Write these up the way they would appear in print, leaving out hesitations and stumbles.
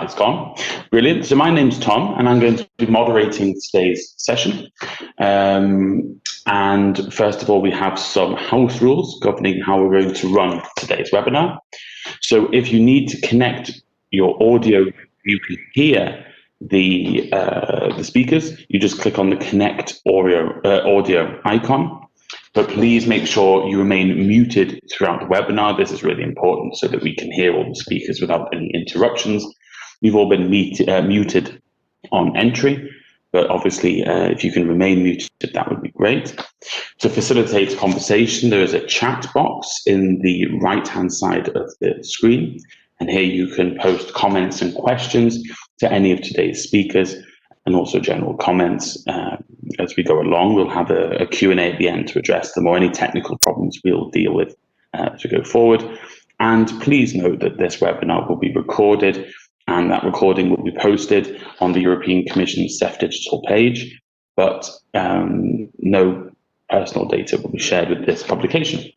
that's gone. Brilliant. So my name's Tom, and I'm going to be moderating today's session. And first of all, we have some house rules governing how we're going to run today's webinar. So if you need to connect your audio, you can hear the speakers, you just click on the connect audio icon. But please make sure you remain muted throughout the webinar. This is really important so that we can hear all the speakers without any interruptions. You've all been muted on entry, but obviously if you can remain muted, that would be great. To facilitate conversation, there is a chat box in the right-hand side of the screen. And here you can post comments and questions to any of today's speakers, and also general comments. As we go along, we'll have a Q&A at the end to address them, or any technical problems we'll deal with as we go forward. And please note that this webinar will be recorded, and that recording will be posted on the European Commission's CEF digital page, but no personal data will be shared with this publication.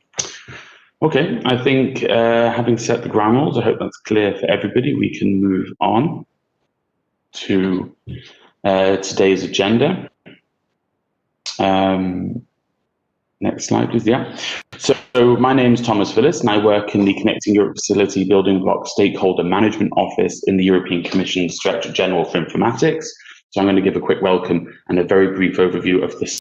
Okay, I think having set the ground rules, I hope that's clear for everybody. We can move on to today's agenda. Next slide, please. Yeah. So my name is Thomas Phillis, and I work in the Connecting Europe Facility Building Block Stakeholder Management Office in the European Commission's Director General for Informatics. So I'm going to give a quick welcome and a very brief overview of this.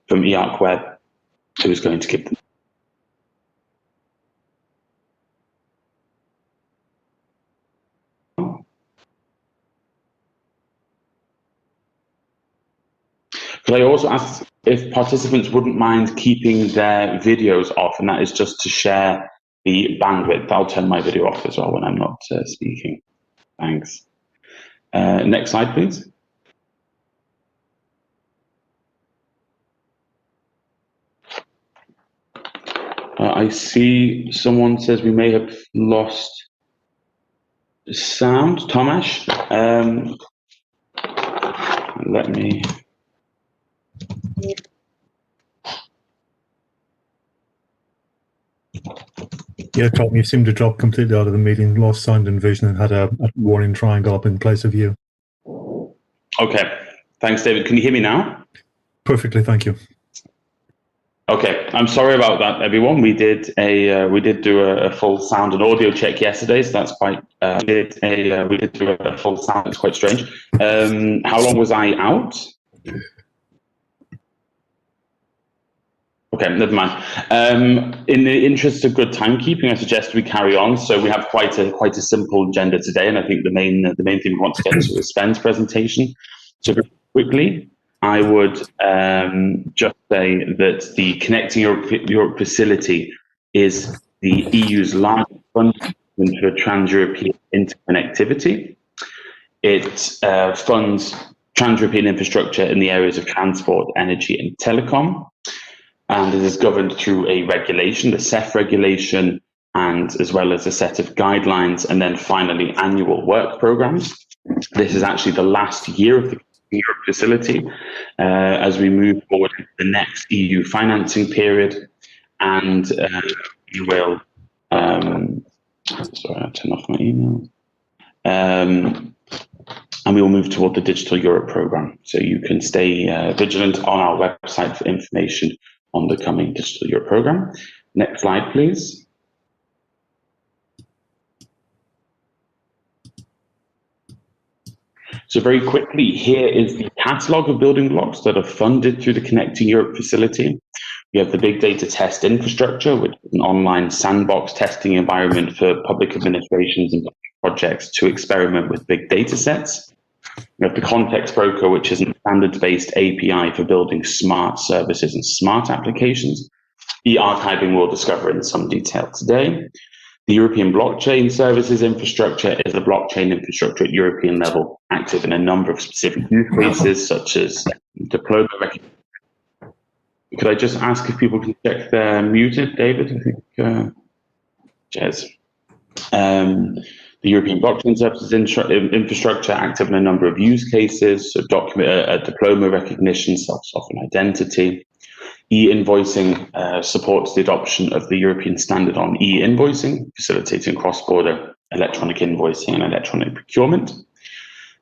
From E-ARK Web, who is going to give them. Could I also ask if participants wouldn't mind keeping their videos off, and that is just to share the bandwidth. I'll turn my video off as well when I'm not speaking. Thanks. Next slide, please. I see someone says we may have lost sound. Tomasz, let me. Yeah, Tom, you seem to drop completely out of the meeting, lost sound and vision, and had a warning triangle up in place of you. Okay, thanks, David. Can you hear me now? Perfectly, thank you. Okay, I'm sorry about that, everyone. We did do a full sound and audio check yesterday, so that's quite. We did do a full sound. It's quite strange. How long was I out? Okay, never mind. In the interest of good timekeeping, I suggest we carry on. So we have quite a simple agenda today, and I think the main thing we want to get to is Sven's presentation. So very quickly, I would just say that the Connecting Europe facility is the EU's largest fund for trans-European interconnectivity. It funds trans-European infrastructure in the areas of transport, energy, and telecom. And it is governed through a regulation, the CEF regulation, and as well as a set of guidelines, and then finally annual work programs. This is actually the last year of the Europe facility as we move forward to the next EU financing period, and we will. Sorry, I'll turn off my email. And we will move toward the Digital Europe program. So you can stay vigilant on our website for information on the coming Digital Europe program. Next slide, please. So very quickly, here is the catalog of building blocks that are funded through the Connecting Europe facility. We have the big data test infrastructure, which is an online sandbox testing environment for public administrations and projects to experiment with big data sets. We have the context broker, which is a standards-based API for building smart services and smart applications. E-archiving we'll discover in some detail today. The European blockchain services infrastructure is a blockchain infrastructure at European level, active in a number of specific use cases, such as deployment recognition. Could I just ask if people can check they're muted, David? I think, cheers. The European Blockchain Services infrastructure active in a number of use cases, so diploma recognition, self-sovereign identity. E-invoicing supports the adoption of the European standard on e-invoicing, facilitating cross-border electronic invoicing and electronic procurement.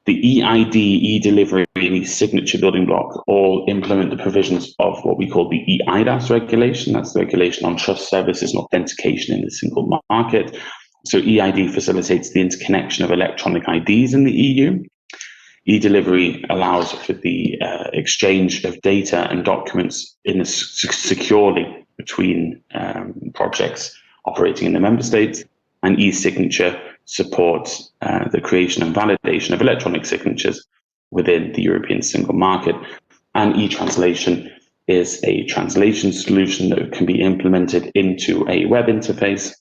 The eID, e-delivery, and e-signature building block all implement the provisions of what we call the eIDAS regulation. That's the regulation on trust services and authentication in the single market. So eID facilitates the interconnection of electronic IDs in the EU. E-delivery allows for the exchange of data and documents securely between projects operating in the member states, and e-signature supports the creation and validation of electronic signatures within the European single market. And e-translation is a translation solution that can be implemented into a web interface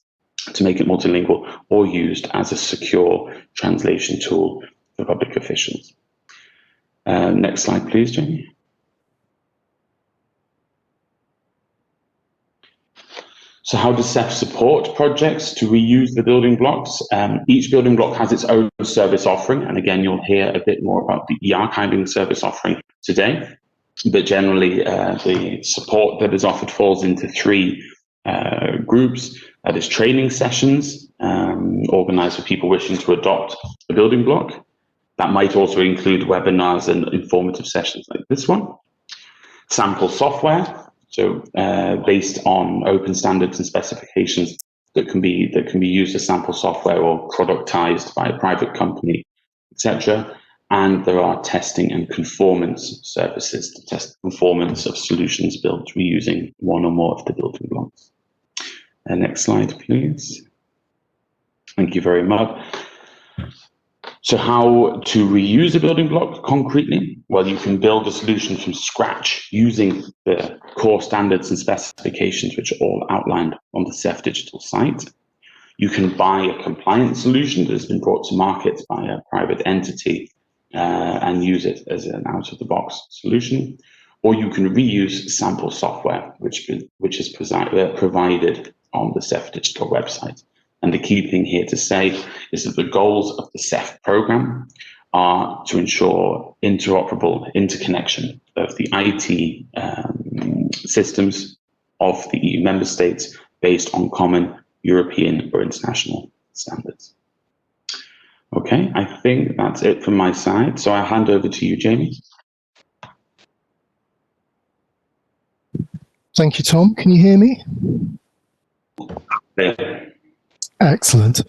to make it multilingual or used as a secure translation tool for public officials. Next slide, please, Jamie. So how does CEF support projects to reuse the building blocks? Each building block has its own service offering. And again, you'll hear a bit more about the e-archiving service offering today. But generally, the support that is offered falls into three groups. That is training sessions organized for people wishing to adopt a building block. That might also include webinars and informative sessions like this one. Sample software, so based on open standards and specifications that can be used as sample software or productized by a private company, etc. And there are testing and conformance services to test the conformance of solutions built reusing one or more of the building blocks. Next slide, please. Thank you very much. So how to reuse a building block concretely? Well, you can build a solution from scratch using the core standards and specifications, which are all outlined on the CEF digital site. You can buy a compliant solution that has been brought to market by a private entity and use it as an out-of-the-box solution. Or you can reuse sample software, which is provided on the CEF digital website. And the key thing here to say is that the goals of the CEF program are to ensure interoperable interconnection of the IT systems of the EU member states based on common European or international standards. Okay, I think that's it from my side. So I'll hand over to you, Jamie. Thank you, Tom. Can you hear me? Yeah. Excellent.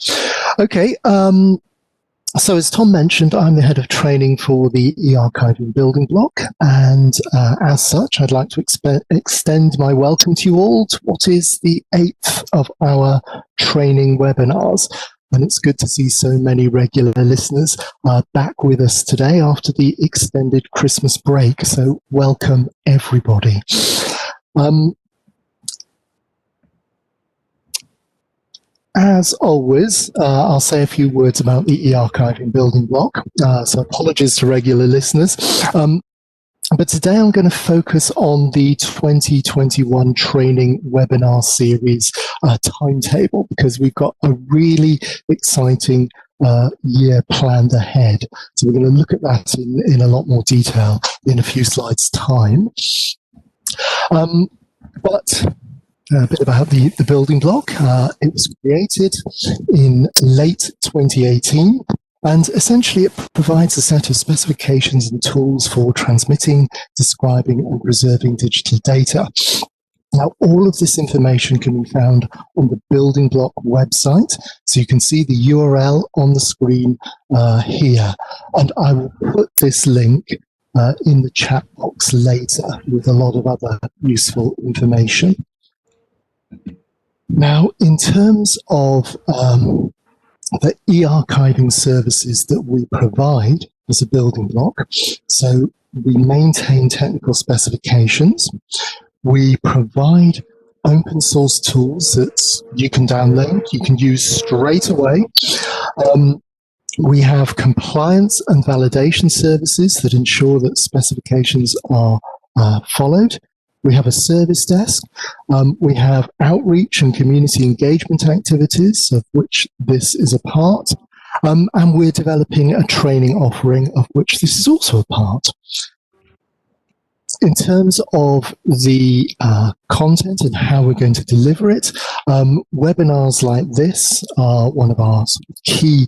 Okay, so as Tom mentioned, I'm the head of training for the e-archiving building block, and as such, I'd like to extend my welcome to you all to what is the 8th of our training webinars. And it's good to see so many regular listeners back with us today after the extended Christmas break. So welcome, everybody. As always, I'll say a few words about the e-archiving building block, so apologies to regular listeners. But today I'm going to focus on the 2021 training webinar series timetable, because we've got a really exciting year planned ahead. So we're going to look at that in a lot more detail in a few slides' time. But a bit about the building block. It was created in late 2018, and essentially it provides a set of specifications and tools for transmitting, describing, and preserving digital data. Now, all of this information can be found on the building block website, so you can see the URL on the screen here, and I will put this link in the chat box later with a lot of other useful information. Now, in terms of the e-archiving services that we provide as a building block, so we maintain technical specifications, we provide open source tools that you can download, you can use straight away. We have compliance and validation services that ensure that specifications are followed. We have a service desk. We have outreach and community engagement activities, of which this is a part. And we're developing a training offering, of which this is also a part. In terms of the content and how we're going to deliver it, webinars like this are one of our key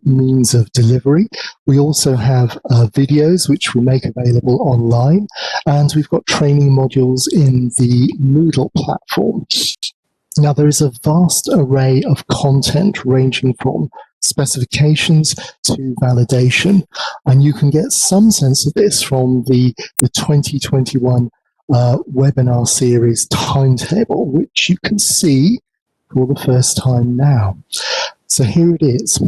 means of delivery. We also have videos which we make available online, and we've got training modules in the Moodle platform. Now, there is a vast array of content ranging from specifications to validation, and you can get some sense of this from the 2021 webinar series Timetable, which you can see for the first time now. So here it is.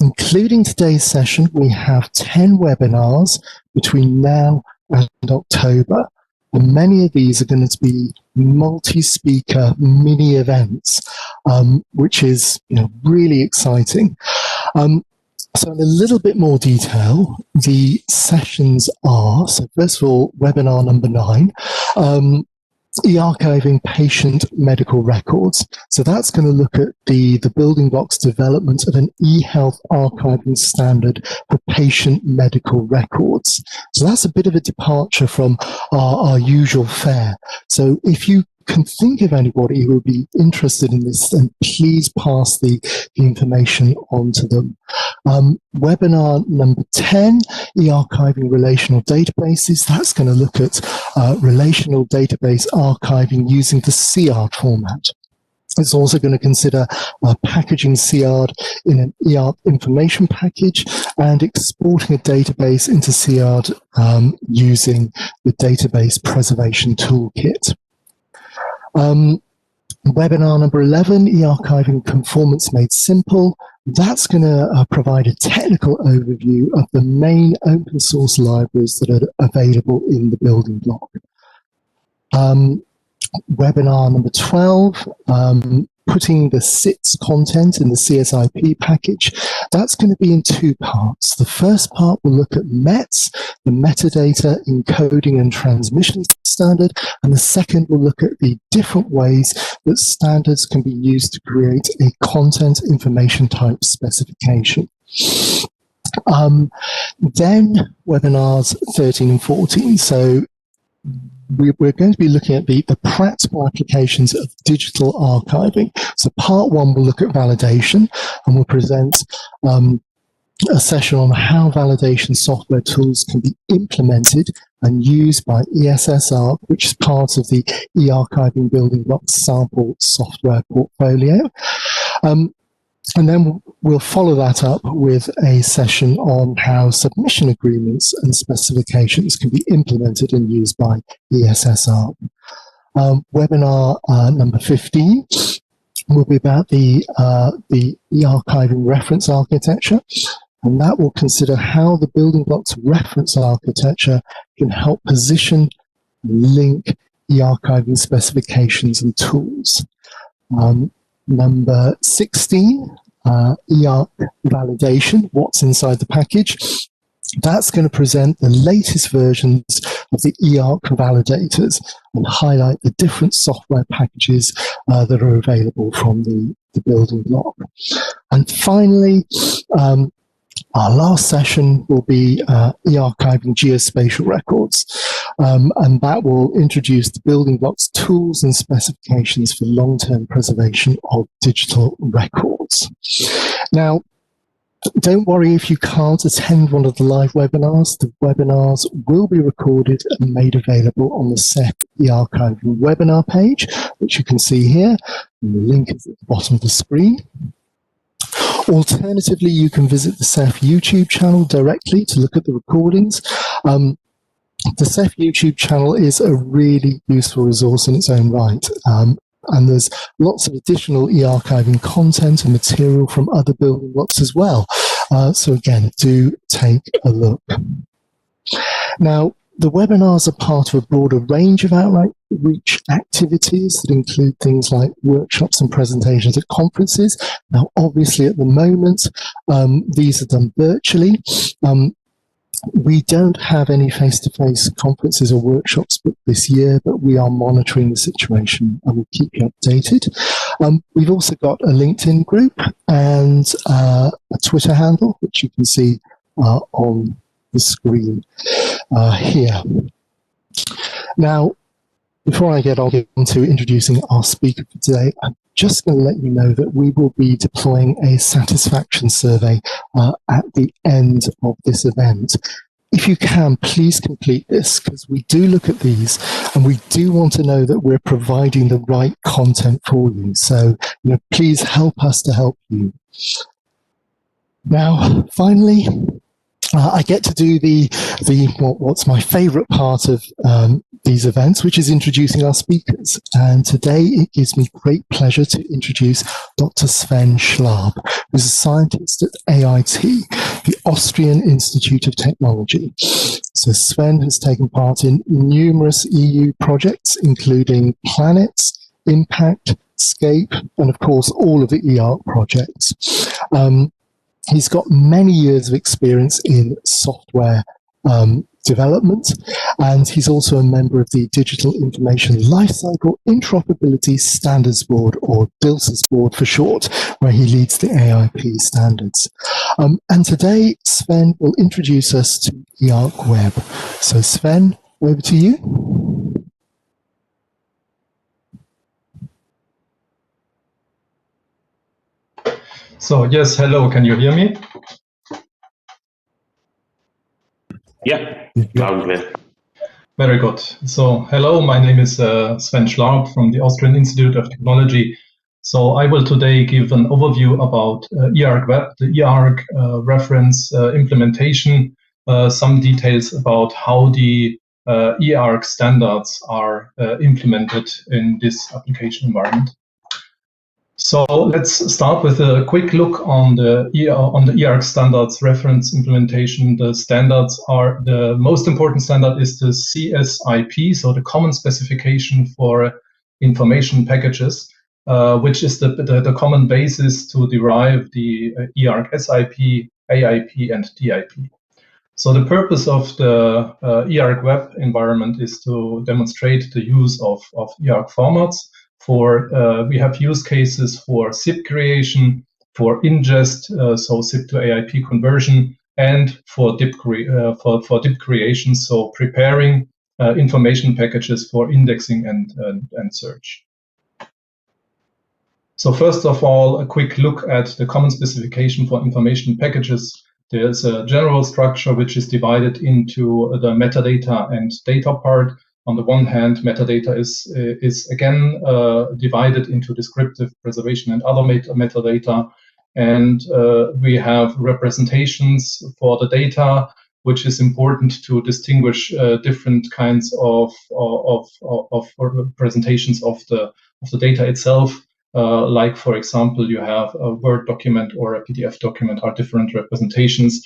Including today's session, we have 10 webinars between now and October. And many of these are going to be multi-speaker mini events, which is really exciting. So in a little bit more detail, the sessions are, so first of all, webinar number 9, e-archiving patient medical records. So that's going to look at the building blocks development of an e-health archiving standard for patient medical records. So that's a bit of a departure from our usual fare. So if you can think of anybody who would be interested in this, then please pass the information on to them. Webinar number 10, e-archiving relational databases. That's going to look at relational database archiving using the CERD format. It's also going to consider packaging CERD in an eArch information package and exporting a database into CERD using the database preservation toolkit. Webinar number 11, e-archiving conformance made simple. That's going to provide a technical overview of the main open source libraries that are available in the building block. Webinar number 12, putting the SITS content in the CSIP package. That's going to be in 2 parts. The first part will look at METS, the metadata encoding and transmission standard, and the second will look at the different ways that standards can be used to create a content information type specification. Then webinars 13 and 14. So we're going to be looking at the practical applications of digital archiving. So part 1 will look at validation, and we'll present a session on how validation software tools can be implemented and used by ESSARC, which is part of the e-archiving building blocks sample software portfolio. And then we'll follow that up with a session on how submission agreements and specifications can be implemented and used by ESSARC. Webinar number 15 will be about the e-archiving reference architecture, and that will consider how the building blocks reference architecture can help position, link e-archiving specifications and tools. Number 16, eArch validation, what's inside the package. That's going to present the latest versions of the eArch validators and highlight the different software packages that are available from the building block. And finally, our last session will be e-archiving geospatial records, and that will introduce the building blocks tools and specifications for long-term preservation of digital records. Now, don't worry if you can't attend one of the live webinars. The webinars will be recorded and made available on the CEF e-archiving webinar page, which you can see here. And the link is at the bottom of the screen. Alternatively, you can visit the CEF YouTube channel directly to look at the recordings. The CEF YouTube channel is a really useful resource in its own right. And there's lots of additional e-archiving content and material from other building blocks as well. So again, do take a look. Now, the webinars are part of a broader range of outreach activities that include things like workshops and presentations at conferences. Now, obviously, at the moment, these are done virtually. We don't have any face-to-face conferences or workshops booked this year, but we are monitoring the situation and we'll keep you updated. We've also got a LinkedIn group and a Twitter handle, which you can see on the screen here. Now, before I get on to introducing our speaker for today, I'm just going to let you know that we will be deploying a satisfaction survey at the end of this event. If you can, please complete this, because we do look at these and we do want to know that we're providing the right content for you. So, please help us to help you. Now, finally, I get to do what's my favorite part of these events, which is introducing our speakers. And today it gives me great pleasure to introduce Dr. Sven Schlab, who's a scientist at AIT, the Austrian Institute of Technology. So Sven has taken part in numerous EU projects, including Planets, Impact, Scape, and of course, all of the E-ARK projects. He's got many years of experience in software development, and he's also a member of the Digital Information Lifecycle Interoperability Standards Board, or DILSIS Board for short, where he leads the AIP standards. And today, Sven will introduce us to E-ARK Web. So Sven, over to you. So yes, hello, can you hear me? Yeah, loud and clear. Very good. So hello, my name is Sven Schlab from the Austrian Institute of Technology. So I will today give an overview about E-ARK Web, the E-ARK reference implementation, some details about how the E-ARK standards are implemented in this application environment. So let's start with a quick look on the E-ARK standards reference implementation. The standards are, the most important standard is the CSIP, so the Common Specification for Information Packages, which is the common basis to derive the E-ARK SIP, AIP, and DIP. So the purpose of the E-ARK Web environment is to demonstrate the use of E-ARK formats. We have use cases for SIP creation, for ingest, so SIP to AIP conversion, and for DIP creation, so preparing information packages for indexing and search. So first of all, a quick look at the common specification for information packages. There's a general structure which is divided into the metadata and data part. On the one hand, metadata is again divided into descriptive, preservation, and other metadata. And we have representations for the data, which is important to distinguish different kinds of presentations of the data itself. Like, for example, you have a Word document or a PDF document are different representations,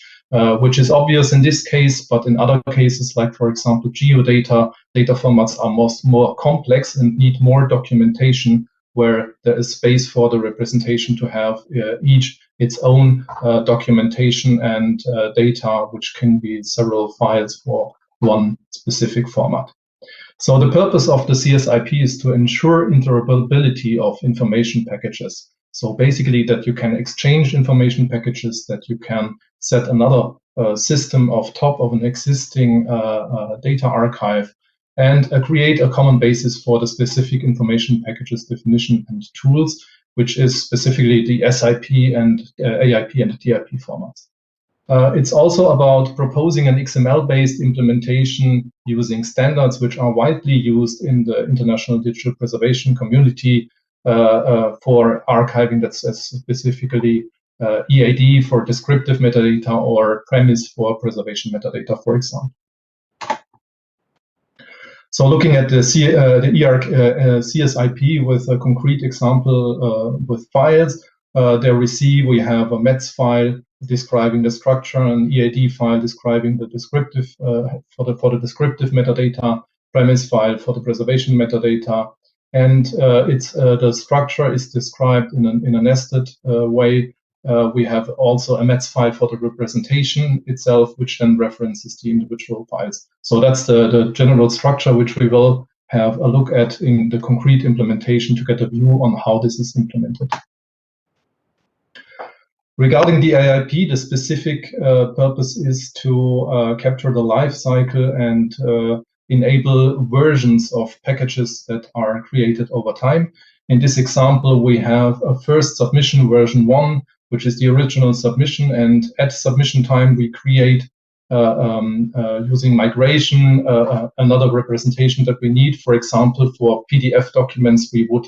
which is obvious in this case, but in other cases, like, for example, geodata, data formats are more complex and need more documentation, where there is space for the representation to have each its own documentation and data, which can be several files for one specific format. So the purpose of the CSIP is to ensure interoperability of information packages. So basically that you can exchange information packages, that you can set another system of top of an existing data archive, and create a common basis for the specific information packages definition and tools, which is specifically the SIP and AIP and DIP formats. It's also about proposing an XML-based implementation using standards which are widely used in the international digital preservation community for archiving. That's specifically EAD for descriptive metadata, or PREMIS for preservation metadata, for example. So looking at the E-ARK CSIP with a concrete example with files, there we have a METS file describing the structure, an EAD file describing the descriptive for the descriptive metadata, PREMIS file for the preservation metadata, and the structure is described in a nested way we have also a METS file for the representation itself, which then references the individual files. So that's the general structure, which we will have a look at in the concrete implementation to get a view on how this is implemented. Regarding the AIP, the specific purpose is to capture the life cycle and enable versions of packages that are created over time. In this example, we have a first submission version 1, which is the original submission, and at submission time we create using migration another representation that we need. For example, for PDF documents, we would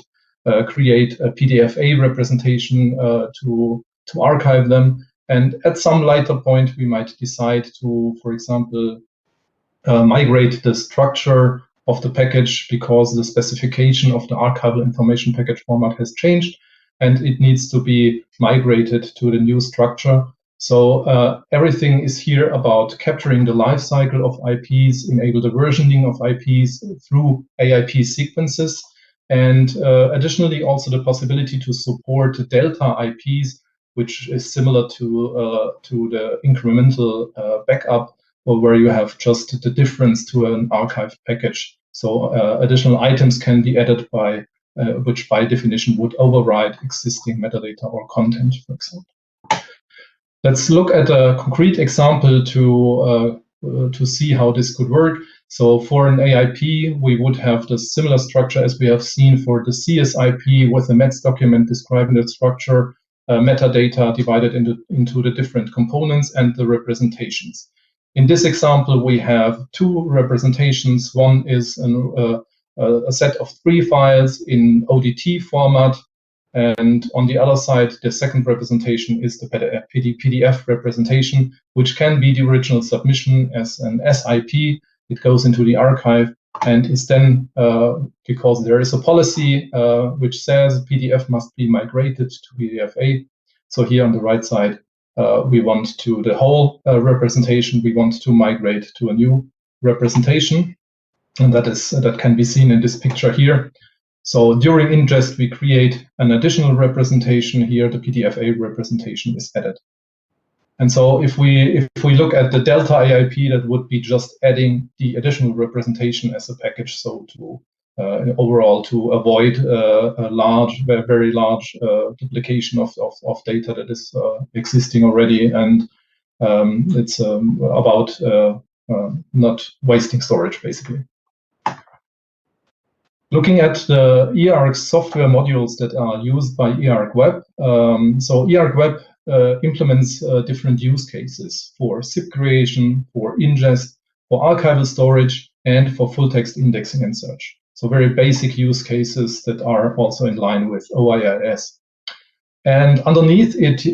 create a PDF-A representation to archive them, and at some later point we might decide to, for example, migrate the structure of the package because the specification of the archival information package format has changed and it needs to be migrated to the new structure. So everything is here about capturing the life cycle of IPs, enable the versioning of IPs through AIP sequences, and additionally also the possibility to support delta-AIPs, which is similar to the incremental backup, or where you have just the difference to an archive package. So additional items can be added by which by definition would override existing metadata or content, for example. Let's look at a concrete example to see how this could work. So for an AIP, we would have the similar structure as we have seen for the CSIP, with a METS document describing the structure, metadata divided into the different components and the representations. In this example, we have two representations. One is a set of 3 files in ODT format, and on the other side, the second representation is the PDF representation, which can be the original submission as an SIP. It goes into the archive and is then, because there is a policy which says PDF must be migrated to PDF-A. So here on the right side, we want to, the whole representation, we want to migrate to a new representation. And that can be seen in this picture here. So during ingest, we create an additional representation here. The PDF-A representation is added. And so if we look at the delta-AIP, that would be just adding the additional representation as a package. So to overall to avoid a large, very large duplication of data that is existing already, and it's about not wasting storage, basically. Looking at the e-ARK software modules that are used by e-ARK Web, so e-ARK Web implements different use cases for SIP creation, for ingest, for archival storage, and for full text indexing and search. So very basic use cases that are also in line with OIIS. And underneath it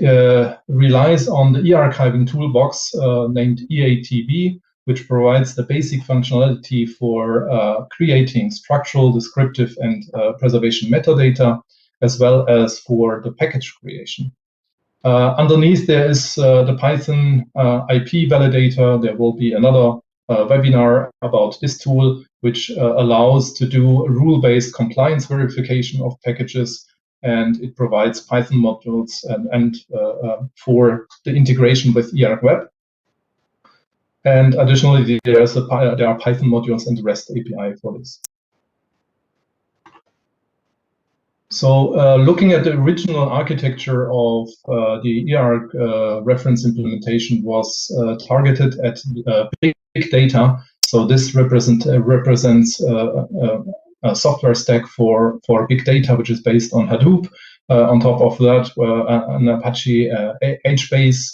relies on the e-archiving toolbox named EATB, which provides the basic functionality for creating structural, descriptive, and preservation metadata, as well as for the package creation. Underneath there is the Python IP validator. There will be another webinar about this tool, which allows to do rule-based compliance verification of packages, and it provides Python modules and for the integration with e-ARK Web. And additionally, there are Python modules and the REST API for this. So looking at the original architecture of the e-ARK reference implementation was targeted at big data. So this represents a software stack for big data, which is based on Hadoop. On top of that, an Apache HBase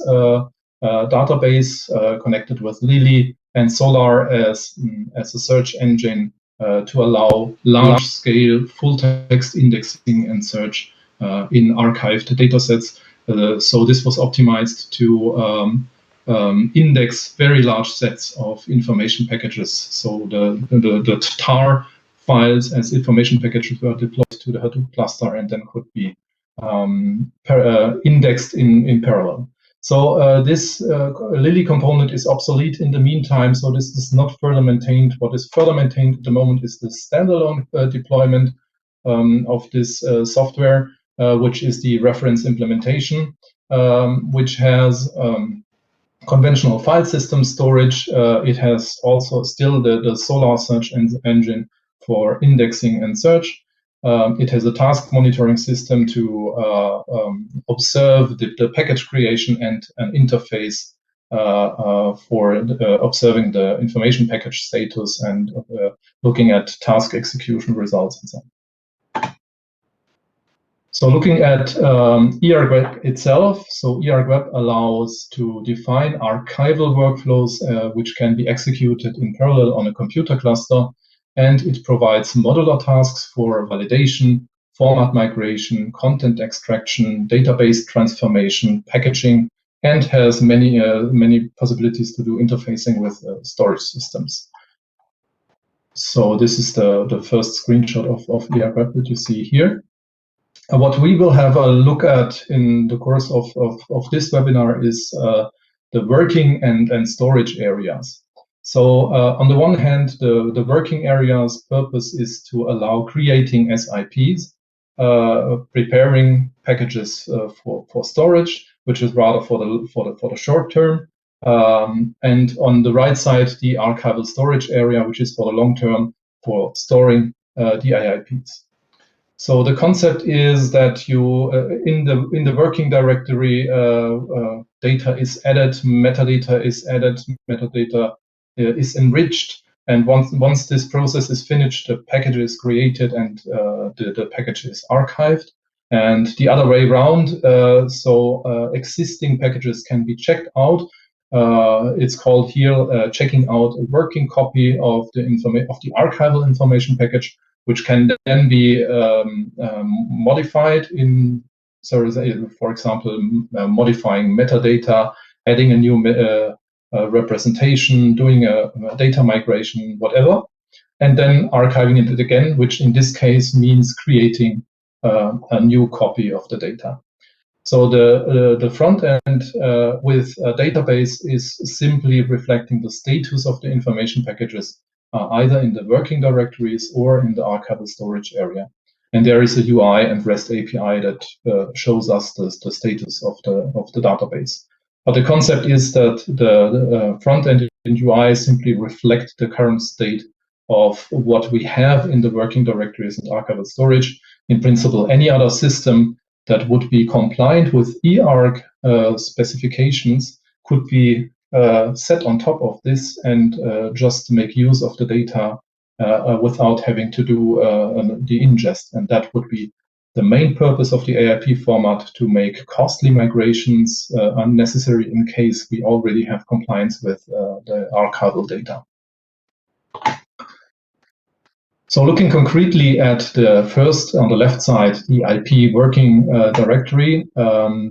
database connected with Lily and Solar as a search engine to allow large-scale full-text indexing and search in archived datasets. So this was optimized to index very large sets of information packages. So the tar files as information packages were deployed to the Hadoop cluster and then could be indexed in parallel. So this Lily component is obsolete in the meantime, so this is not further maintained. What is further maintained at the moment is the standalone deployment of this software, which is the reference implementation. which has conventional file system storage. It has also still the Solr search engine for indexing and search. It has a task monitoring system to observe the package creation and an interface for observing the information package status and looking at task execution results and so on. So looking at E-ARK Web itself, so E-ARK Web allows to define archival workflows which can be executed in parallel on a computer cluster, and it provides modular tasks for validation, format migration, content extraction, database transformation, packaging, and has many possibilities to do interfacing with storage systems. So this is the first screenshot of E-ARK Web that you see here. What we will have a look at in the course of this webinar is the working and storage areas. So on the one hand, the working area's purpose is to allow creating SIPs, preparing packages for storage, which is rather for the short term. And on the right side, the archival storage area, which is for the long term, for storing DAIPs. So the concept is that you in the working directory, data is added, metadata is added, metadata is enriched, and once this process is finished, the package is created and the package is archived. And the other way around, so existing packages can be checked out. It's called here checking out a working copy of the archival information package, which can then be modified in, so for example, modifying metadata, adding a new representation, doing a data migration, whatever, and then archiving it again, which in this case means creating a new copy of the data. So the front end with a database is simply reflecting the status of the information packages either in the working directories or in the archival storage area. And there is a UI and REST API that shows us the status of the database. But the concept is that the front end and UI simply reflect the current state of what we have in the working directories and archival storage. In principle, any other system that would be compliant with E-ARK specifications could be set on top of this and just make use of the data without having to do the ingest. And that would be the main purpose of the AIP format, to make costly migrations unnecessary in case we already have compliance with the archival data. So looking concretely at the first, on the left side, the IP working directory,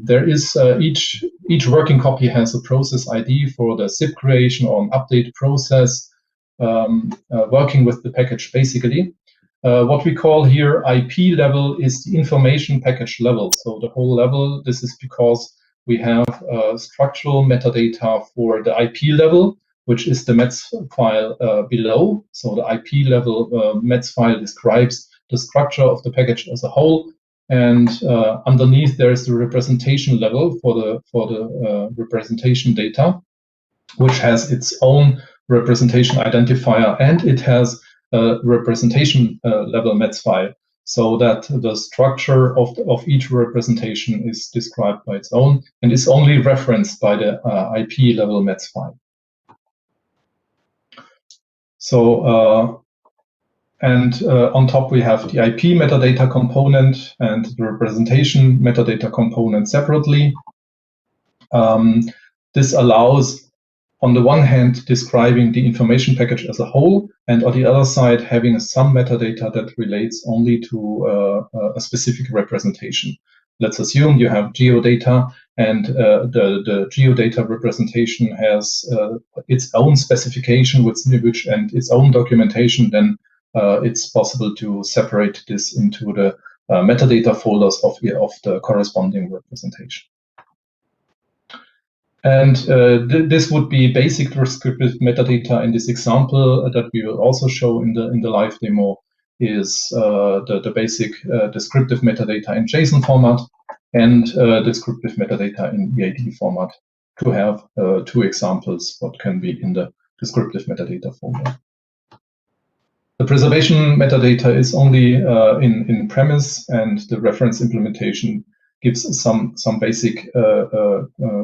there is each working copy has a process ID for the zip creation or an update process working with the package basically. What we call here IP level is the information package level. So the whole level, this is because we have structural metadata for the IP level, which is the METS file below. So the IP level METS file describes the structure of the package as a whole. And underneath there is the representation level for the representation data, which has its own representation identifier, and it has a representation level METS file, so that the structure of each representation is described by its own and is only referenced by the IP level METS file. So, on top we have the IP metadata component and the representation metadata component separately. This allows, on the one hand, describing the information package as a whole, and on the other side, having some metadata that relates only to a specific representation. Let's assume you have geodata, and the geodata representation has its own specification with which and its own documentation. Then it's possible to separate this into the metadata folders of the corresponding representation. And this would be basic descriptive metadata. In this example that we will also show in the live demo is the basic descriptive metadata in JSON format. and descriptive metadata in EAD format to have 2 examples what can be in the descriptive metadata folder. The preservation metadata is only in PREMIS, and the reference implementation gives some basic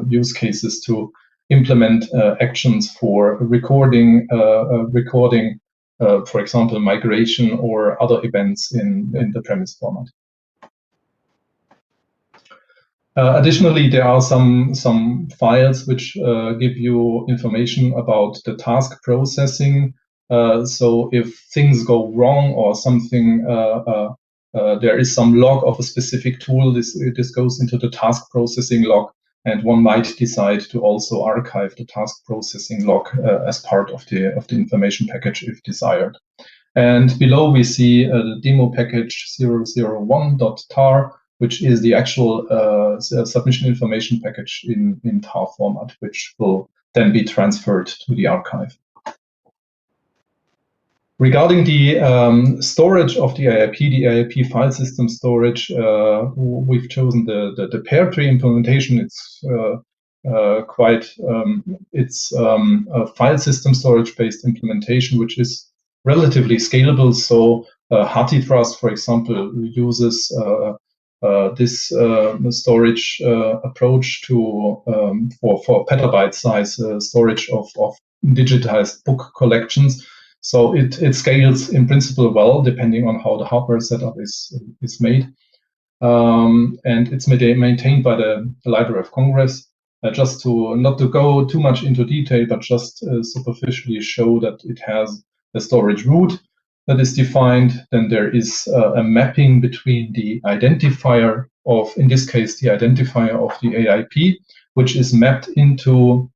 use cases to implement actions for recording, for example, migration or other events in the PREMIS format. Additionally, there are some files which give you information about the task processing. So if things go wrong or something, there is some log of a specific tool, this goes into the task processing log, and one might decide to also archive the task processing log as part of the information package if desired. And below we see the demo package 001.tar, which is the actual submission information package in tar format, which will then be transferred to the archive. Regarding the storage of the AIP file system storage, we've chosen the pear tree implementation. It's it's a file system storage based implementation, which is relatively scalable. So HathiTrust, for example, uses this storage approach to for petabyte size storage of digitized book collections. So it scales in principle well, depending on how the hardware setup is made. And it's maintained by the Library of Congress. Just to not to go too much into detail, but just superficially show that it has a storage root that is defined. Then there is a mapping between the identifier of, in this case, the identifier of the AIP, which is mapped into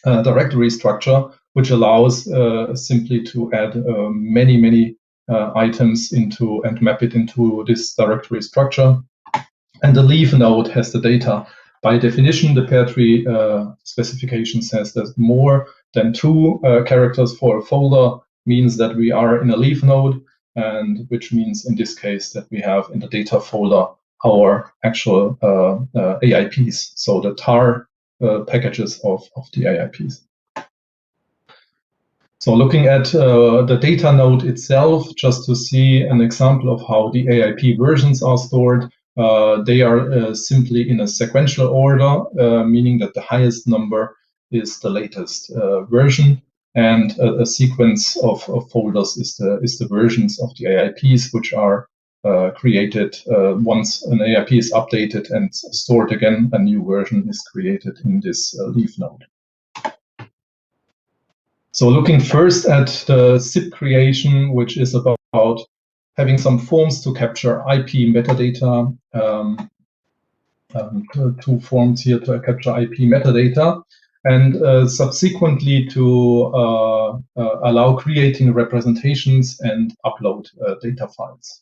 a directory structure, which allows simply to add many items into and map it into this directory structure. And the leaf node has the data. By definition, the pear tree specification says that more than 2 characters for a folder means that we are in a leaf node, and which means in this case that we have in the data folder our actual AIPs, so the tar packages of the AIPs. So looking at the data node itself, just to see an example of how the AIP versions are stored, they are simply in a sequential order, meaning that the highest number is the latest version, and a sequence of folders is the versions of the AIPs, which are created once an AIP is updated and stored again. A new version is created in this leaf node. So looking first at the CIP creation, which is about having some forms to capture IP metadata, 2 forms here to capture IP metadata, and subsequently to allow creating representations and upload data files.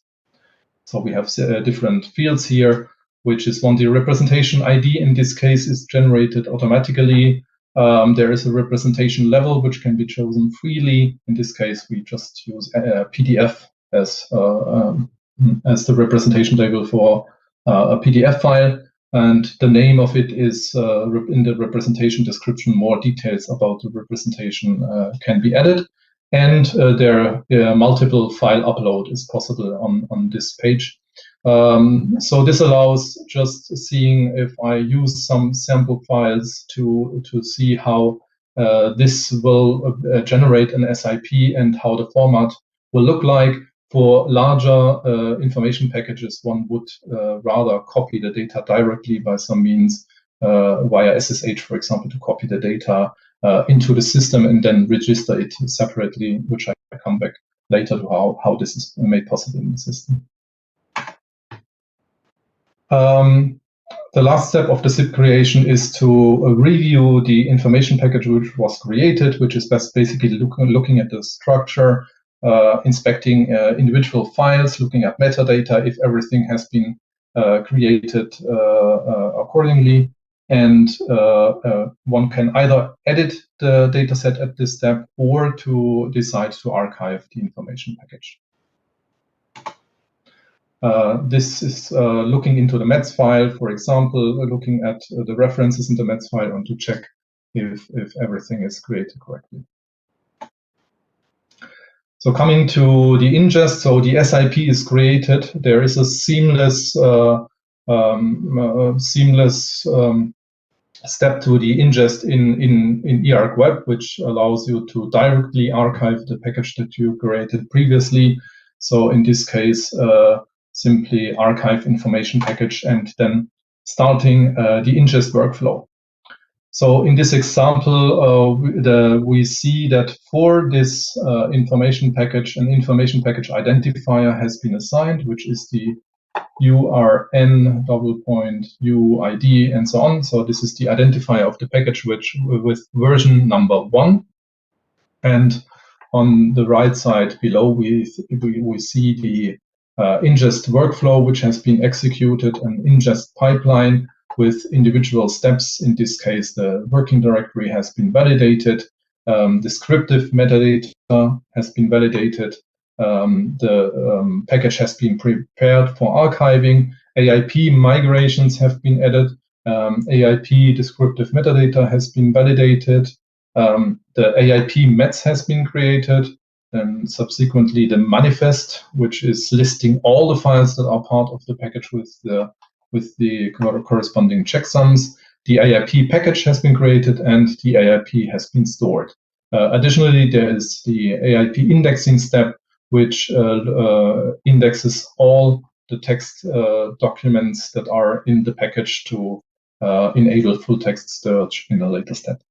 So we have different fields here, which is one, the representation ID in this case is generated automatically. There is a representation level which can be chosen freely. In this case, we just use PDF as the representation label for a PDF file. And the name of it is in the representation description. More details about the representation can be added. And there multiple file upload is possible on this page. So this allows just seeing if I use some sample files to see how this will generate an SIP and how the format will look like. For larger information packages, one would rather copy the data directly by some means via SSH, for example, to copy the data into the system and then register it separately, which I come back later to how this is made possible in the system. The last step of the CIP creation is to review the information package which was created, which is basically looking at the structure, inspecting individual files, looking at metadata if everything has been created accordingly. And one can either edit the dataset at this step or to decide to archive the information package. This is looking into the METS file, for example, looking at the references in the METS file and to check if everything is created correctly. So coming to the ingest, so the SIP is created. There is a seamless step to the ingest in E-ARK Web, which allows you to directly archive the package that you created previously. So in this case, simply archive information package and then starting the ingest workflow. So in this example, we see that for this information package, an information package identifier has been assigned, which is the URN UID and so on. So this is the identifier of the package with version number 1. And on the right side below, we see the ingest workflow, which has been executed, an ingest pipeline with individual steps. In this case, the working directory has been validated. Descriptive metadata has been validated. The package has been prepared for archiving. AIP migrations have been added. AIP descriptive metadata has been validated. The AIP METS has been created. And subsequently, the manifest, which is listing all the files that are part of the package with the corresponding checksums. The AIP package has been created and the AIP has been stored. Additionally, there is the AIP indexing step, which indexes all the text documents that are in the package to enable full text search in a later step.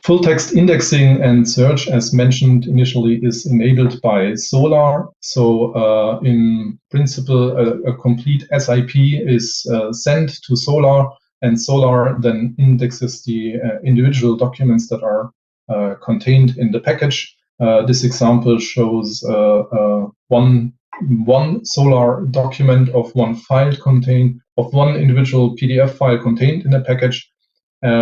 Full text indexing and search, as mentioned initially, is enabled by Solar. So in principle, a complete SIP is sent to Solar, and Solar then indexes the individual documents that are contained in the package. This example shows one Solar document of one individual PDF file contained in the package,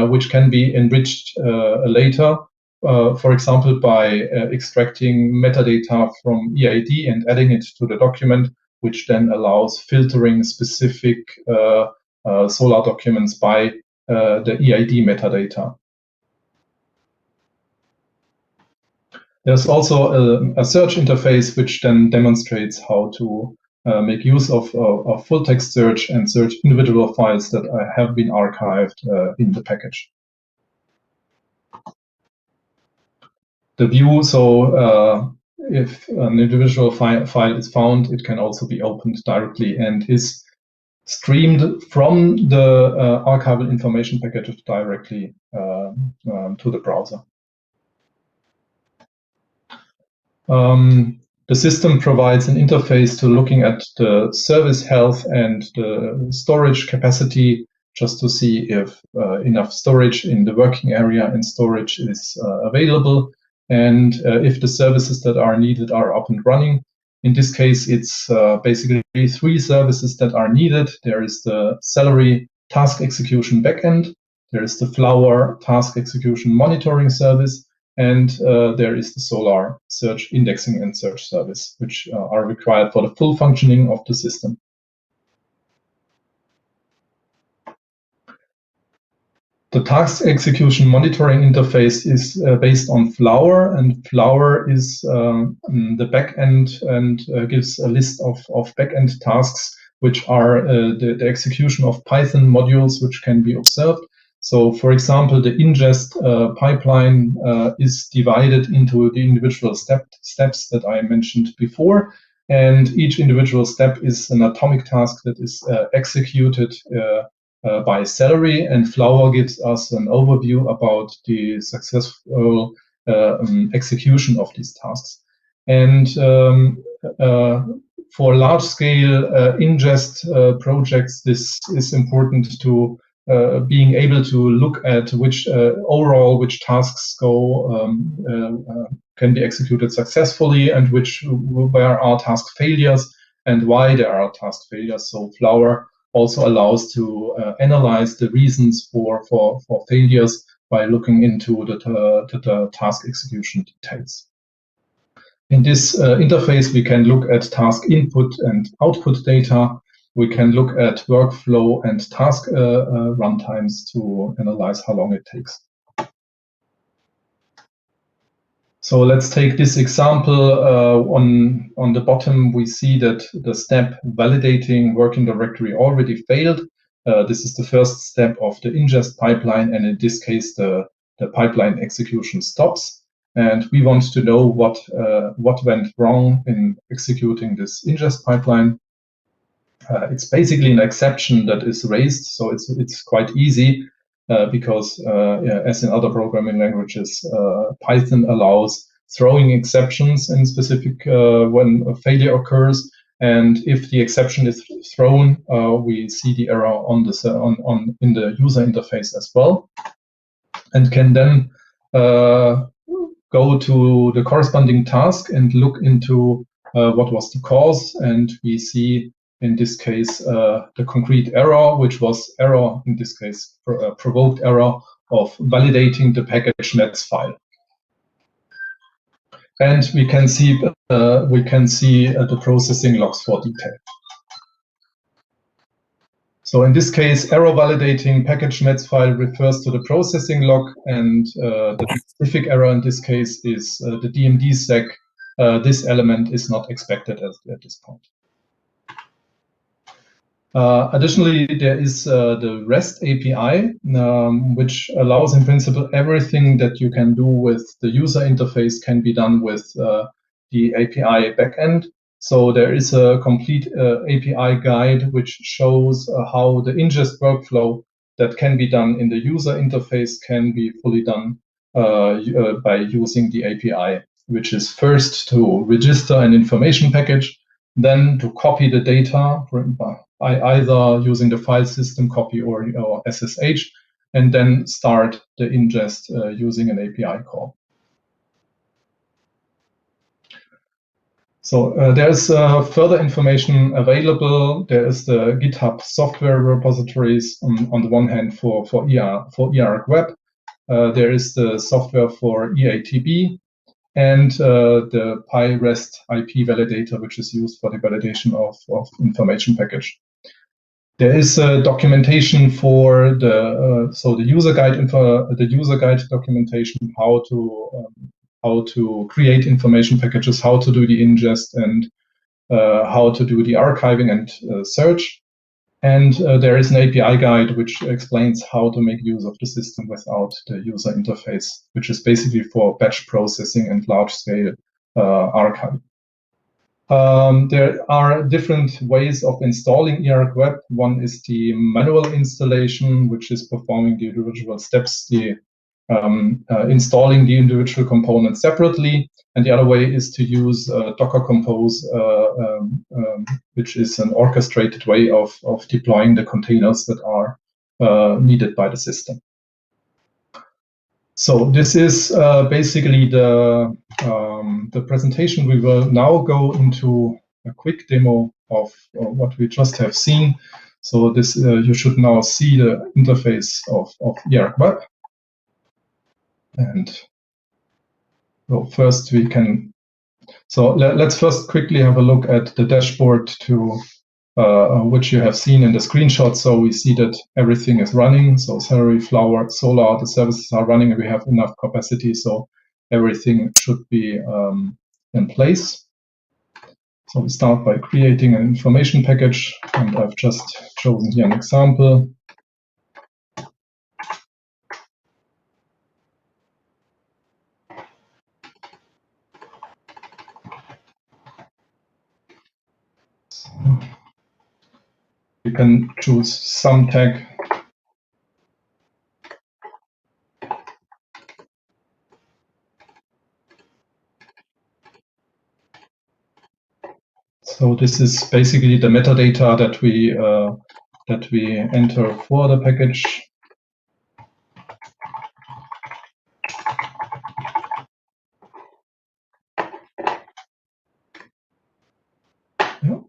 which can be enriched later, for example, by extracting metadata from EAD and adding it to the document, which then allows filtering specific Solar documents by the EAD metadata. There's also a search interface which then demonstrates how to make use of full text search and search individual files that have been archived in the package. The view, so if an individual file is found, it can also be opened directly and is streamed from the archival information package directly to the browser. The system provides an interface to looking at the service health and the storage capacity, just to see if enough storage in the working area and storage is available, and if the services that are needed are up and running. In this case, it's basically 3 services that are needed. There is the salary task execution backend, there is the Flower task execution monitoring service, and there is the Solar search indexing and search service, which are required for the full functioning of the system. The task execution monitoring interface is based on Flower, and Flower is the backend and gives a list of backend tasks, which are the execution of Python modules, which can be observed. So, for example, the ingest pipeline is divided into the individual steps that I mentioned before, and each individual step is an atomic task that is executed by salary, and Flower gives us an overview about the successful execution of these tasks. And for large-scale ingest projects, this is important to being able to look at which tasks can be executed successfully and where are task failures and why there are task failures. So Flower also allows to analyze the reasons for failures by looking into the task execution details. In this interface, we can look at task input and output data. We can look at workflow and task runtimes to analyze how long it takes. So let's take this example. On the bottom, we see that the step validating working directory already failed. This is the first step of the ingest pipeline, and in this case, the pipeline execution stops. And we want to know what went wrong in executing this ingest pipeline. It's basically an exception that is raised, so it's quite easy because, as in other programming languages, Python allows throwing exceptions in specific when a failure occurs. And if the exception is thrown, we see the error in the user interface as well, and can then go to the corresponding task and look into what was the cause. And we see, in this case, the concrete error, which was error, in this case, provoked error of validating the package nets file. And we can see the processing logs for detail. So in this case, error validating package nets file refers to the processing log, and the specific error in this case is the DMD sec. This element is not expected at this point. Additionally, there is the REST API, which allows in principle everything that you can do with the user interface can be done with the API backend. So there is a complete API guide which shows how the ingest workflow that can be done in the user interface can be fully done by using the API, which is first to register an information package, then to copy the data by either using the file system copy or SSH, and then start the ingest using an API call. So there's further information available. There is the GitHub software repositories on the one hand for E-ARK Web. There is the software for EATB, and the PyRest IP validator, which is used for the validation of information package. There is documentation for the user guide documentation, how to create information packages, how to do the ingest, and how to do the archiving and search. And there is an API guide which explains how to make use of the system without the user interface, which is basically for batch processing and large-scale archiving. There are different ways of installing E-ARK Web. One is the manual installation, which is performing the individual steps, installing the individual components separately. And the other way is to use Docker Compose, which is an orchestrated way of deploying the containers that are needed by the system. So this is basically the presentation. We will now go into a quick demo of what we just have seen. So this you should now see the interface of E-ARK Web. And well, first we can. So let's first quickly have a look at the dashboard to which you have seen in the screenshot. So we see that everything is running. So Celery, Flower, Solar, the services are running, and we have enough capacity. So everything should be in place. So we start by creating an information package, and I've just chosen here an example. You can choose some tag. So this is basically the metadata that we enter for the package. Yeah.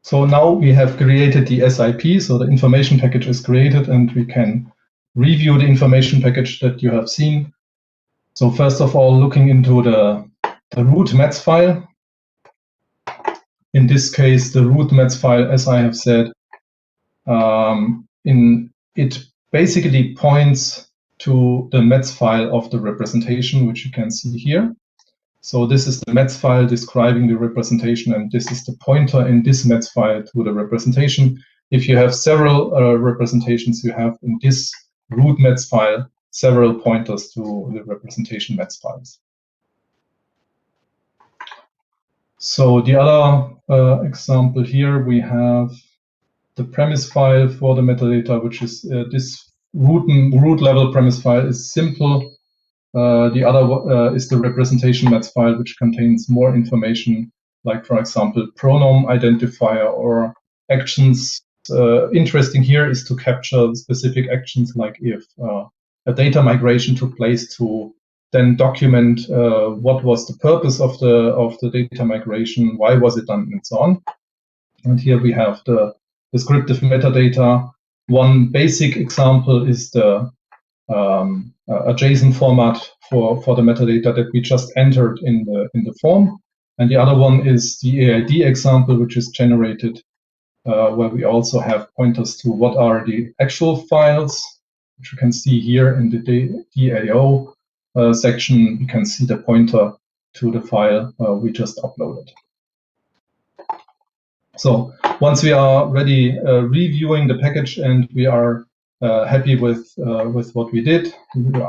So now we have created the SIP, so the information package is created, and we can review the information package that you have seen. So first of all, looking into the root mets file. In this case, the root mets file, as I have said, it basically points to the mets file of the representation, which you can see here. So this is the mets file describing the representation, and this is the pointer in this mets file to the representation. If you have several representations, you have in this root mets file several pointers to the representation mets files. So the other example here, we have the premise file for the metadata, which is this root level premise file is simple. The other is the representation mets file, which contains more information, like, for example, pronoun identifier or actions. Interesting here is to capture specific actions, like if a data migration took place, to then document what was the purpose of the data migration, why was it done, and so on. And here we have the descriptive metadata. One basic example is the a JSON format for the metadata that we just entered in the form, and the other one is the AID example, which is generated where we also have pointers to what are the actual files, which you can see here in the DAO section. You can see the pointer to the file we just uploaded. So once we are ready reviewing the package and we are happy with what we did,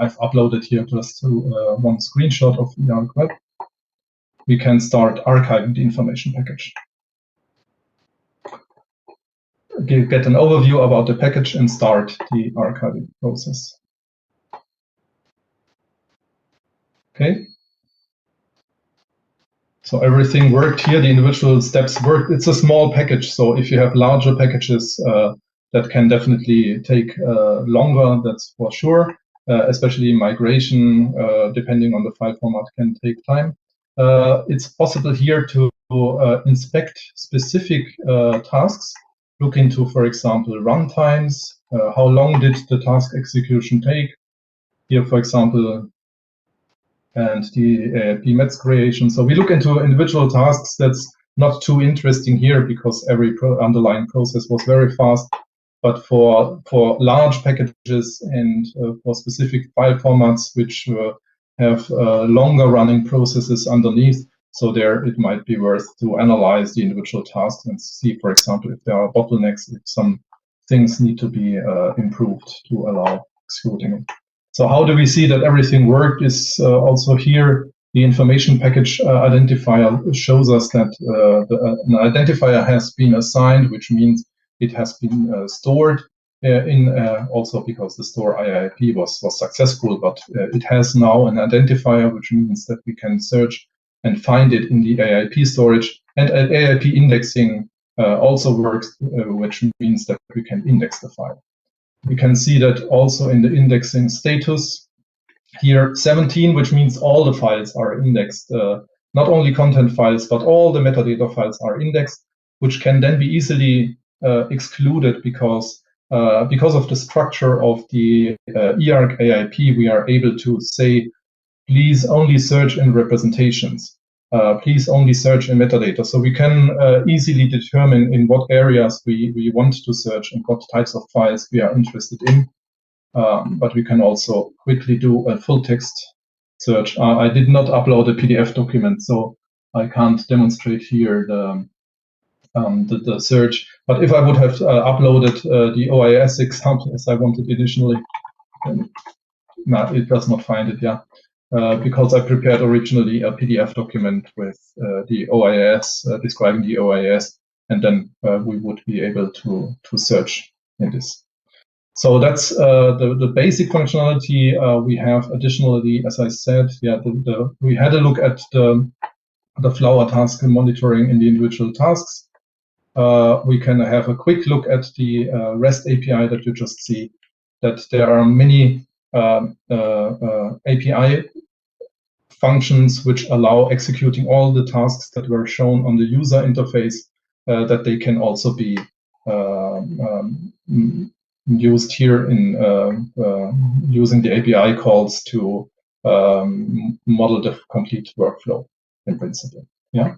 I've uploaded here just one screenshot of E-ARK Web. We can start archiving the information package. Get an overview about the package and start the archiving process. Okay. So everything worked here. The individual steps worked. It's a small package, so if you have larger packages, that can definitely take longer, that's for sure. Especially migration, depending on the file format, can take time. It's possible here to inspect specific tasks. Look into, for example, runtimes. How long did the task execution take? Here, for example, and the mets creation. So we look into individual tasks. That's not too interesting here because every underlying process was very fast. But for large packages and for specific file formats which have longer running processes underneath, so there it might be worth to analyze the individual tasks and see, for example, if there are bottlenecks, if some things need to be improved to allow executing. So how do we see that everything worked is also here. The information package identifier shows us that an identifier has been assigned, which means it has been stored also because the store AIP was successful, but it has now an identifier, which means that we can search and find it in the AIP storage. And AIP indexing also works, which means that we can index the file. We can see that also in the indexing status here, 17, which means all the files are indexed. Not only content files, but all the metadata files are indexed, which can then be easily excluded because of the structure of the E-ARK AIP. We are able to say, please only search in representations. Please only search in metadata. So we can easily determine in what areas we want to search and what types of files we are interested in. But we can also quickly do a full text search. I did not upload a PDF document, so I can't demonstrate here the search. But if I would have uploaded the OIS example as I wanted initially, no, it does not find it, yeah. Because I prepared originally a PDF document with the OIS, describing the OIS, and then we would be able to search in this. So that's the basic functionality. We have additionally, as I said, yeah, we had a look at the Flower task monitoring in the individual tasks. We can have a quick look at the REST API that you just see, that there are many API functions which allow executing all the tasks that were shown on the user interface, that they can also be used here in using the API calls to model the complete workflow in principle. Yeah.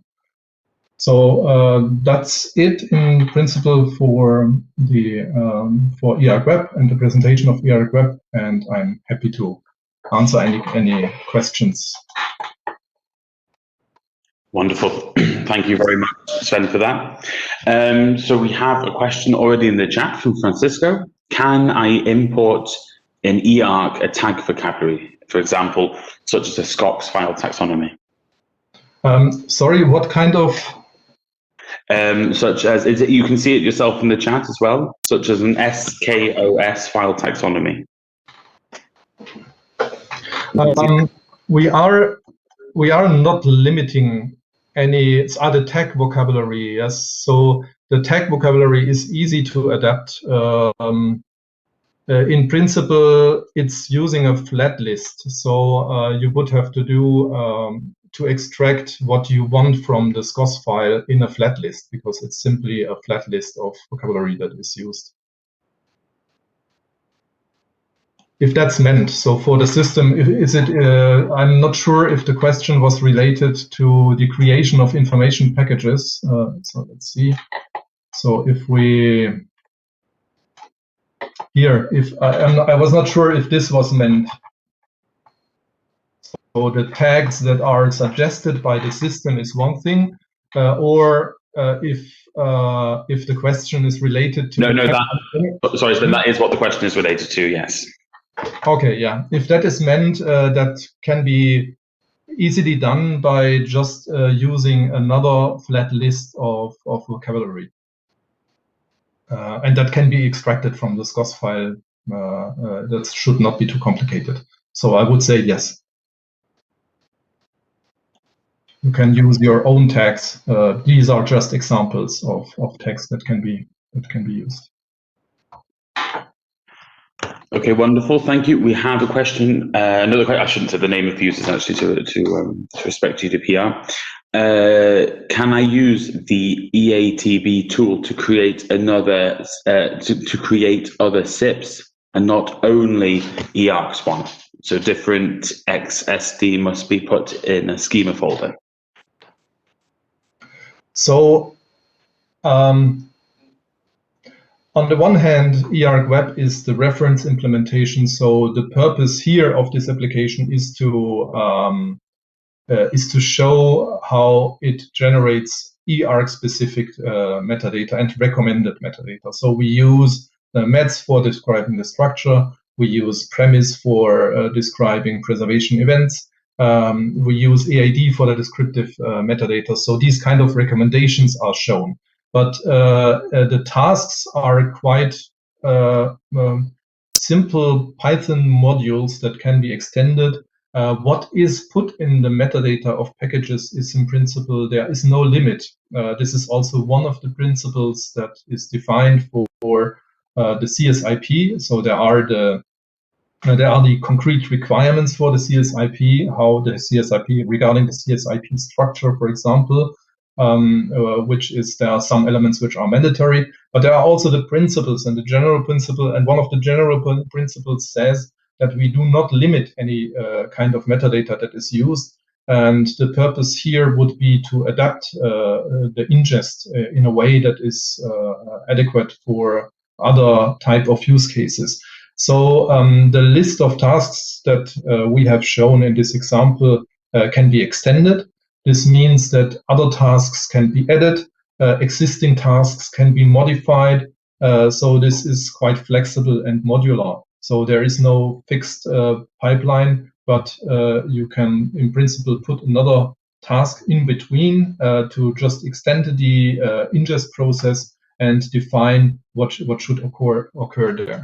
So that's it in principle for the for E-ARK Web and the presentation of E-ARK Web, and I'm happy to answer any questions. Wonderful. Thank you very much, Sven, for that. So we have a question already in the chat from Francisco. Can I import in E-ARK a tag vocabulary, for example, such as a SCOX file taxonomy? Sorry, what kind of? Such as, you can see it yourself in the chat as well, such as an SKOS file taxonomy. We are not limiting any other tag vocabulary. Yes, so the tag vocabulary is easy to adapt. In principle, it's using a flat list. So you would have to do to extract what you want from the SCOS file in a flat list, because it's simply a flat list of vocabulary that is used. If that's meant, so for the system, is it? I'm not sure if the question was related to the creation of information packages. So let's see. So if we here, if I was not sure if this was meant. So the tags that are suggested by the system is one thing, or if the question is related to sorry, Sven, that is what the question is related to. Yes. Okay, yeah. If that is meant, that can be easily done by just using another flat list of vocabulary, and that can be extracted from the SCOS file. That should not be too complicated. So I would say yes. You can use your own tags. These are just examples of tags that can be used. Okay, wonderful. Thank you. We have a question. Another question. I shouldn't say the name of the users actually to respect GDPR. Can I use the EATB tool to create another to create other SIPs and not only eArks one? So different XSD must be put in a schema folder. So on the one hand, E-ARK Web is the reference implementation. So the purpose here of this application is to show how it generates eArk specific metadata and recommended metadata. So we use METS for describing the structure. We use PREMIS for describing preservation events. We use EAD for the descriptive metadata. So these kind of recommendations are shown. But the tasks are quite simple Python modules that can be extended. What is put in the metadata of packages is in principle, there is no limit. This is also one of the principles that is defined for the CSIP. So there are the concrete requirements for the CSIP, how the CSIP, regarding the CSIP structure, for example, which is, there are some elements which are mandatory, but there are also the principles and the general principle. And one of the general principles says that we do not limit any kind of metadata that is used. And the purpose here would be to adapt the ingest in a way that is adequate for other type of use cases. So the list of tasks that we have shown in this example can be extended. This means that other tasks can be added, existing tasks can be modified. So this is quite flexible and modular. So there is no fixed pipeline, but you can, in principle, put another task in between to just extend the ingest process and define what should occur there.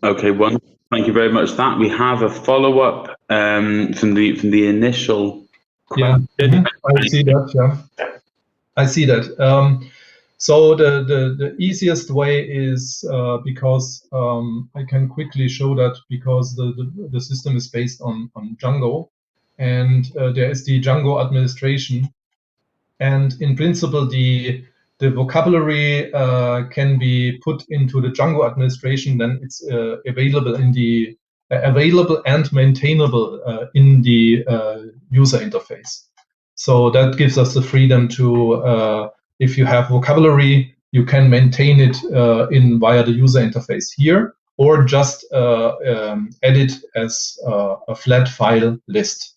Okay, thank you very much. That we have a follow-up from the initial. Yeah, I see that. Yeah, I see that. So the easiest way is because I can quickly show that, because the system is based on Django, and there is the Django administration, and in principle, the vocabulary can be put into the Django administration. Then it's available in the available and maintainable in the user interface. So that gives us the freedom to, if you have vocabulary, you can maintain it via the user interface here, or just edit as a flat file list.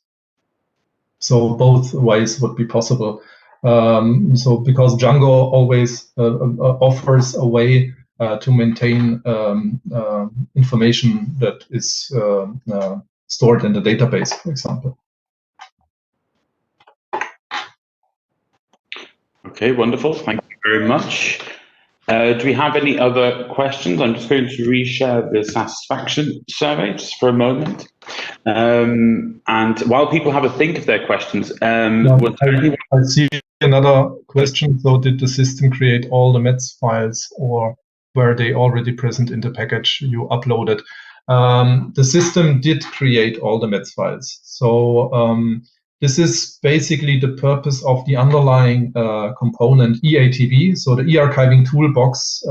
So both ways would be possible. So because Django always offers a way to maintain information that is stored in the database, for example. Okay, wonderful. Thank you very much. Do we have any other questions? I'm just going to reshare the satisfaction survey just for a moment. And while people have a think of their questions, I see another question. So did the system create all the METS files, or were they already present in the package you uploaded? The system did create all the METS files. So this is basically the purpose of the underlying component EATB. So the eArchiving toolbox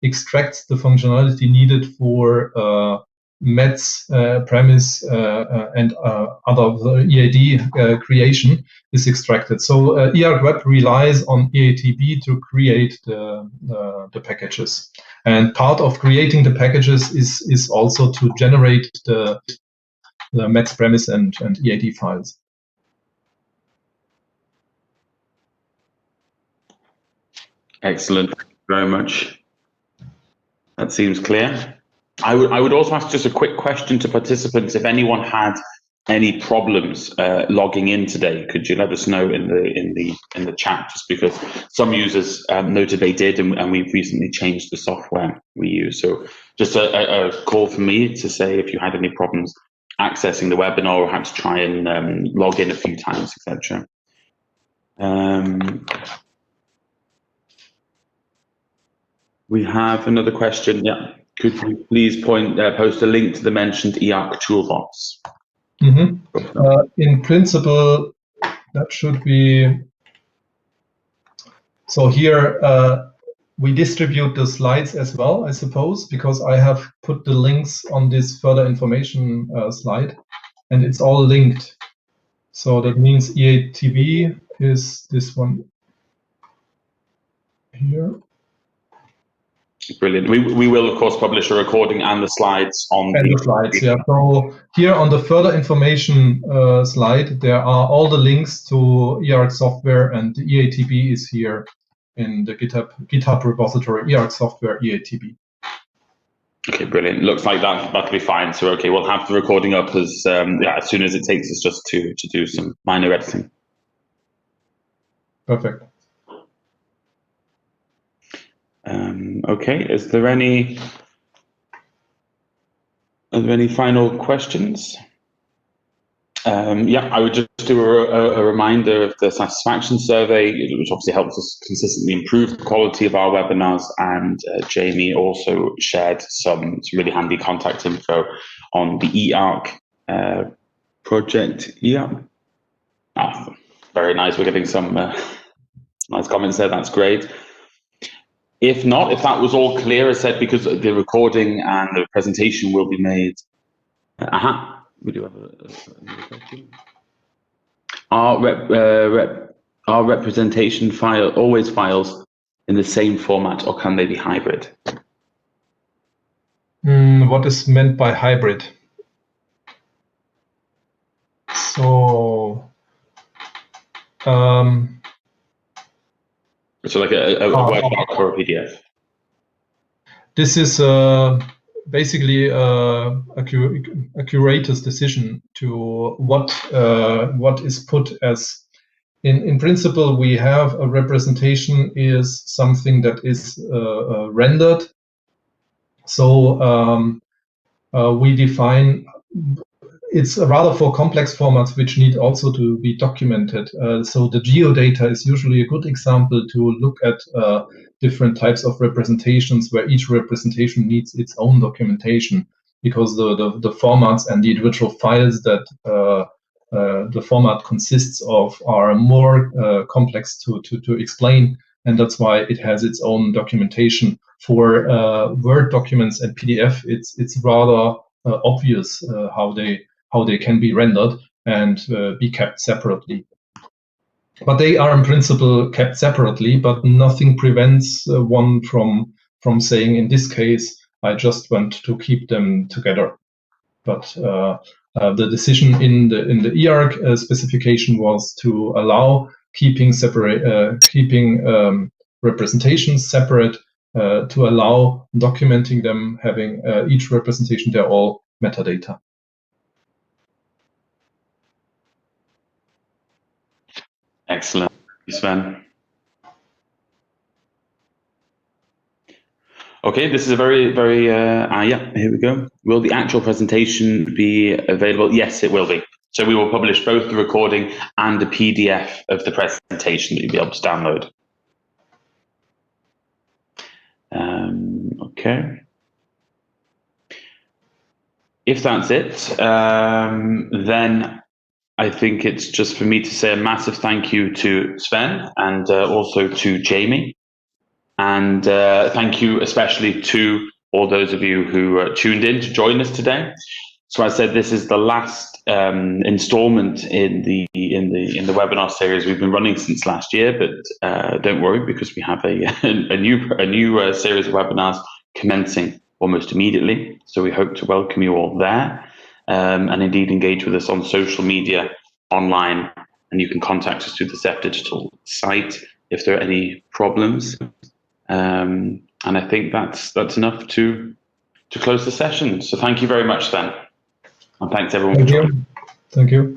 extracts the functionality needed for METS, PREMIS, and other EAD creation is extracted. So E-ARK Web relies on EATB to create the packages. And part of creating the packages is also to generate the METS, PREMIS, and EAD files. Excellent. Thank you very much. That seems clear. I would also ask just a quick question to participants. If anyone had any problems logging in today, could you let us know in the chat? Just because some users noted they did, and we've recently changed the software we use. So just a call for me to say if you had any problems accessing the webinar, or had to try and log in a few times, etc. We have another question. Yeah. Could you please post a link to the mentioned eArk toolbox? Mm-hmm. In principle, that should be. So here we distribute the slides as well, I suppose, because I have put the links on this further information slide, and it's all linked. So that means EATB is this one here. Brilliant. We will, of course, publish a recording and the slides on the slides. Yeah. So here on the further information slide, there are all the links to eArk software, and the EATB is here in the GitHub repository, eArk software EATB. Okay, brilliant. Looks like that'll be fine. So okay, we'll have the recording up as soon as it takes us just to do some minor editing. Perfect. Okay, are there any final questions? I would just do a reminder of the satisfaction survey, which obviously helps us consistently improve the quality of our webinars. And Jamie also shared some really handy contact info on the eArk project. Yeah, very nice. We're getting some nice comments there. That's great. If not, if that was all clear, as said, because the recording and the presentation will be made. We do have another question. Are representation always files in the same format, or can they be hybrid? What is meant by hybrid? So. So like a Word doc or a PDF. This is basically a curator's decision to what is put as. In principle, we have a representation is something that is rendered. So we define. It's rather for complex formats which need also to be documented. So the geodata is usually a good example to look at different types of representations where each representation needs its own documentation, because the formats and the individual files that the format consists of are more complex to explain, and that's why it has its own documentation. For Word documents and PDF, it's rather obvious how they can be rendered and be kept separately. But they are in principle kept separately, but nothing prevents one from saying, in this case, I just want to keep them together. But the decision in the eArch specification was to allow keeping representations separate, to allow documenting them, having each representation, they're all metadata. Excellent, Sven. Okay, this is a very, yeah, here we go. Will the actual presentation be available? Yes, it will be. So we will publish both the recording and the PDF of the presentation that you'll be able to download. Okay. If that's it, then I think it's just for me to say a massive thank you to Sven and also to Jamie. And thank you especially to all those of you who tuned in to join us today. So I said this is the last installment in the webinar series we've been running since last year, but don't worry, because we have a new series of webinars commencing almost immediately. So we hope to welcome you all there, and indeed engage with us on social media, online, and you can contact us through the CEF Digital site if there are any problems. And I think that's enough to close the session. So thank you very much, Sven. And thanks everyone for joining. Thank you.